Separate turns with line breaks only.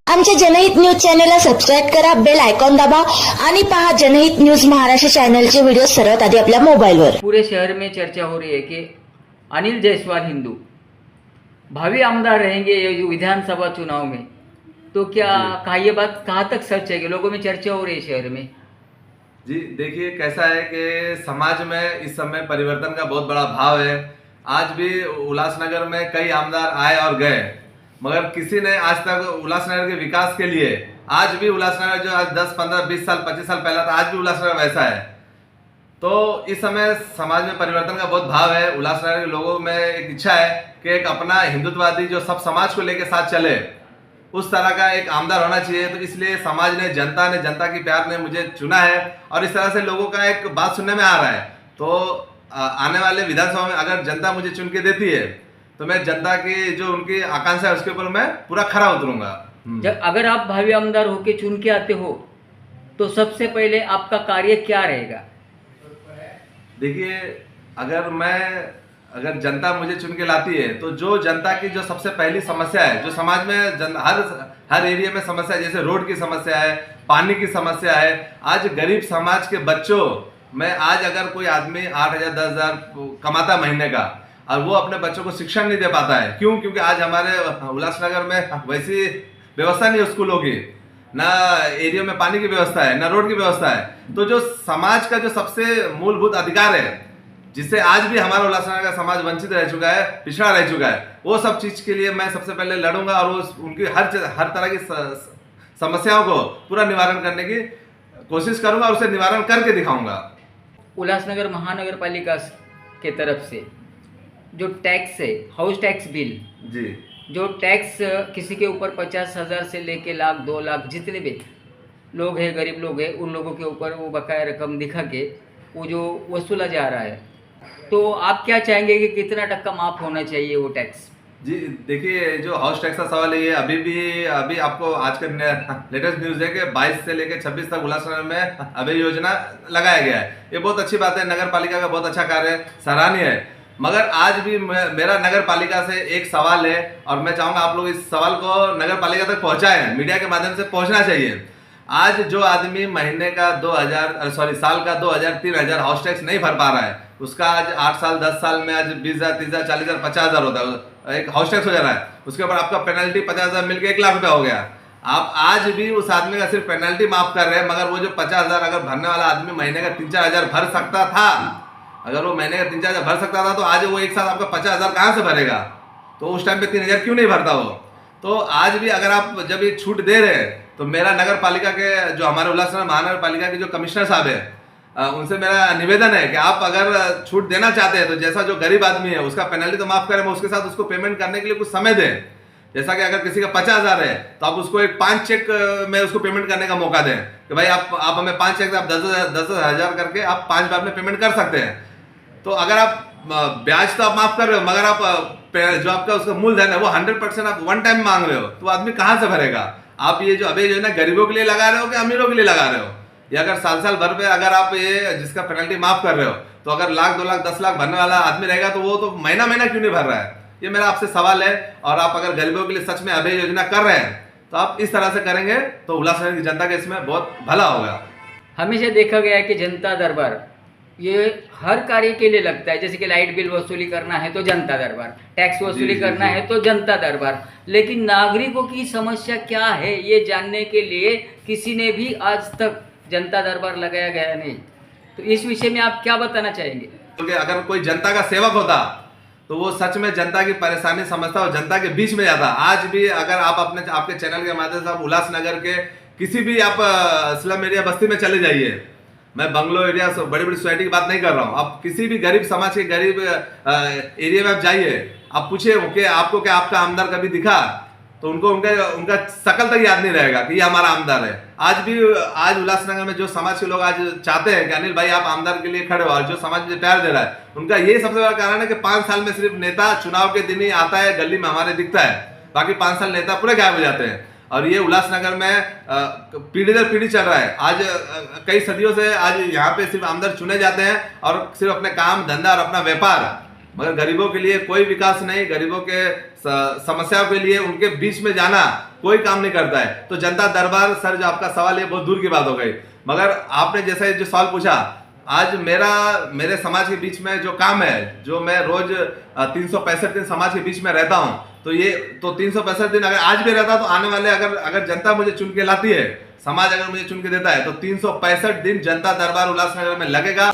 आमच्या जनहित न्यूज चॅनलला सबस्क्राईब करा, बेल आयकॉन दाबा आणि पहा जनहित न्यूज महाराष्ट्र चॅनलचे व्हिडिओ सर्वात आधी आपल्या मोबाईलवर।
पूरे शहर में चर्चा हो रही है कि अनिल जायसवाल हिंदू भावी आमदार रहेंगे ये जो विधानसभा चुनाव में, तो क्या ये बात कहाँ तक सच है कि लोगों में चर्चा हो रही है शहर में?
जी देखिए, कैसा है कि समाज में इस समय परिवर्तन का बहुत बड़ा भाव है। आज भी उल्लासनगर में कई आमदार आए और गए, मगर किसी ने आज तक उल्लासनगर के विकास के लिए, आज भी उल्लासनगर जो आज 10, 15, 20 साल 25 साल पहला था, आज भी उल्लासनगर वैसा है। तो इस समय समाज में परिवर्तन का बहुत भाव है। उल्लासनगर के लोगों में एक इच्छा है कि एक अपना हिंदुत्ववादी जो सब समाज को लेकर साथ चले, उस तरह का एक आमदार होना चाहिए। तो इसलिए समाज ने, जनता की प्यार ने मुझे चुना है और इस तरह से लोगों का एक बात सुनने में आ रहा है। तो आने वाले विधानसभा में अगर जनता मुझे चुन के देती है तो मैं जनता की जो उनकी आकांक्षा है उसके ऊपर मैं पूरा खरा उतरूंगा।
जब अगर आप भावी आमदार होके चुन के आते हो तो सबसे पहले आपका कार्य क्या रहेगा?
देखिए, अगर जनता मुझे चुन के लाती है तो जो जनता की जो सबसे पहली समस्या है, जो समाज में हर एरिया में समस्या है, जैसे रोड की समस्या है, पानी की समस्या है। आज गरीब समाज के बच्चों में, आज अगर कोई आदमी 8,000 10,000 कमाता महीने का और वो अपने बच्चों को शिक्षण नहीं दे पाता है, क्यों? क्योंकि आज हमारे उल्लासनगर में वैसी व्यवस्था नहीं है स्कूलों की, ना एरिया में पानी की व्यवस्था है, ना रोड की व्यवस्था है। तो जो समाज का जो सबसे मूलभूत अधिकार है, जिससे आज भी हमारा उल्लासनगर का समाज वंचित रह चुका है, पिछड़ा रह चुका है, वो सब चीज के लिए मैं सबसे पहले लड़ूंगा और उनकी हर तरह की समस्याओं को पूरा निवारण करने की कोशिश करूंगा और उसे निवारण करके दिखाऊंगा।
उल्लासनगर महानगर पालिका के तरफ से जो टैक्स है, हाउस टैक्स बिल,
जी,
जो टैक्स किसी के ऊपर 50,000 से लेके लाख 2 लाख जितने भी लोग हैं, गरीब लोग हैं, उन लोगों के ऊपर वो बकाया रकम दिखा के वो जो वसूला जा रहा है, तो आप क्या चाहेंगे कि कितना टक्का माफ होना चाहिए वो टैक्स?
जी देखिए, जो हाउस टैक्स का सवाल है, ये अभी आपको आज का लेटेस्ट न्यूज है कि 22 से लेकर 26 तक उल्लासनगर में अभय योजना लगाया गया है। ये बहुत अच्छी बात है, नगर पालिका का बहुत अच्छा कार्य है, सराहनीय है। मगर आज भी मेरा नगर पालिका से एक सवाल है और मैं चाहूंगा आप लोग इस सवाल को नगर पालिका तक पहुंचाएं, मीडिया के माध्यम से पहुंचना चाहिए। आज जो आदमी महीने का साल का 2,000-3,000 हाउस टैक्स नहीं भर पा रहा है, उसका आज 8 साल 10 साल में आज 20,000 30,000 40,000 50,000 होता है, एक हाउस टैक्स हो जा रहा है। उसके ऊपर आपका पेनल्टी 50,000 मिलकर 1 लाख रुपया हो गया। आप आज भी उस आदमी का सिर्फ पेनल्टी माफ कर रहे हैं, मगर वो जो 50,000 अगर भरने वाला आदमी महीने का 3-4 हजार भर सकता था, अगर वो महीने का 3-4 हजार भर सकता था, तो आज वो एक साथ आपका 50,000 कहाँ से भरेगा? तो उस टाइम पे 3,000 क्यों नहीं भरता वो? तो आज भी अगर आप जब ये छूट दे रहे हैं, तो मेरा नगर पालिका के जो हमारे उल्लासनगर महानगर पालिका के जो कमिश्नर साहब है, उनसे मेरा निवेदन है कि आप अगर छूट देना चाहते हैं तो जैसा जो गरीब आदमी है उसका पेनल्टी तो माफ करें, उसके साथ उसको पेमेंट करने के लिए कुछ समय दें। जैसा कि अगर किसी का 50,000 है तो आप उसको एक 5 चेक में उसको पेमेंट करने का मौका दें कि भाई आप हमें 5 चेक, आप 10,000 करके आप 5 बार में पेमेंट कर सकते हैं। तो अगर आप ब्याज तो आप माफ कर रहे हो, मगर आप जो आपका उसका मूलधन है वो 100% आप वन टाइम मांग रहे हो, तो आदमी कहाँ से भरेगा? आप ये जो अभी योजना गरीबों के लिए लगा रहे हो कि अमीरों के लिए लगा रहे हो? या अगर साल भर पे अगर आप ये जिसका पेनल्टी माफ कर रहे हो, तो अगर लाख 2 लाख 10 लाख भरने वाला आदमी रहेगा तो वो तो महीना क्यों नहीं भर रहा है? ये मेरा आपसे सवाल है। और आप अगर गरीबों के लिए सच में अभय योजना कर रहे हैं तो आप इस तरह से करेंगे तो उल्लासनगर की जनता के इसमें बहुत भला होगा।
हमेशा देखा गया है कि जनता दरबार ये हर कार्य के लिए लगता है, जैसे कि लाइट बिल वसूली करना है तो जनता दरबार, टैक्स वसूली करना है तो जनता दरबार। लेकिन नागरिकों की समस्या क्या है ये जानने के लिए किसी ने भी आज तक जनता दरबार लगाया गया नहीं। तो इस विषय में आप क्या बताना चाहेंगे?
क्योंकि अगर कोई जनता का सेवक होता तो वो सच में जनता की परेशानी समझता और जनता के बीच में जाता। आज भी अगर आप आपके चैनल के माध्यम से आप उल्लासनगर के किसी भी आप स्लम एरिया बस्ती में चले जाइए, मैं बंगलो एरिया बड़ी सोसाइटी की बात नहीं कर रहा हूँ, आप किसी भी गरीब समाज के गरीब एरिया में आप जाइए, आप पूछिए कि आपको क्या आपका आमदार कभी दिखा, तो उनको उनका शकल तक याद नहीं रहेगा कि ये हमारा आमदार है। आज उल्लासनगर में जो समाज के लोग आज चाहते हैं कि अनिल भाई आप आमदार के लिए खड़े हो, और जो समाज मुझे प्यार दे रहा है, उनका यही सबसे बड़ा कारण है कि 5 साल में सिर्फ नेता चुनाव के दिन ही आता है, गली में हमारे दिखता है, बाकी 5 साल नेता पूरे गायब हो जाते हैं। और ये उल्लासनगर में पीढ़ी दर पीढ़ी चल रहा है। आज कई सदियों से आज यहाँ पे सिर्फ आमदार चुने जाते हैं और सिर्फ अपने काम धंधा और अपना व्यापार मगर गरीबों के लिए कोई विकास नहीं, गरीबों के समस्याओं के लिए उनके बीच में जाना कोई काम नहीं करता है। तो जनता दरबार सर, जो आपका सवाल है बहुत दूर की बात हो गई, मगर आपने जैसा जो सवाल पूछा, आज मेरे समाज के बीच में जो काम है, जो मैं रोज 365 दिन समाज के बीच में रहता हूं, तो ये तो 365 दिन अगर आज भी रहता, तो आने वाले अगर जनता मुझे चुन के लाती है, समाज अगर मुझे चुन के देता है, तो 365 दिन जनता दरबार उल्लासनगर में लगेगा।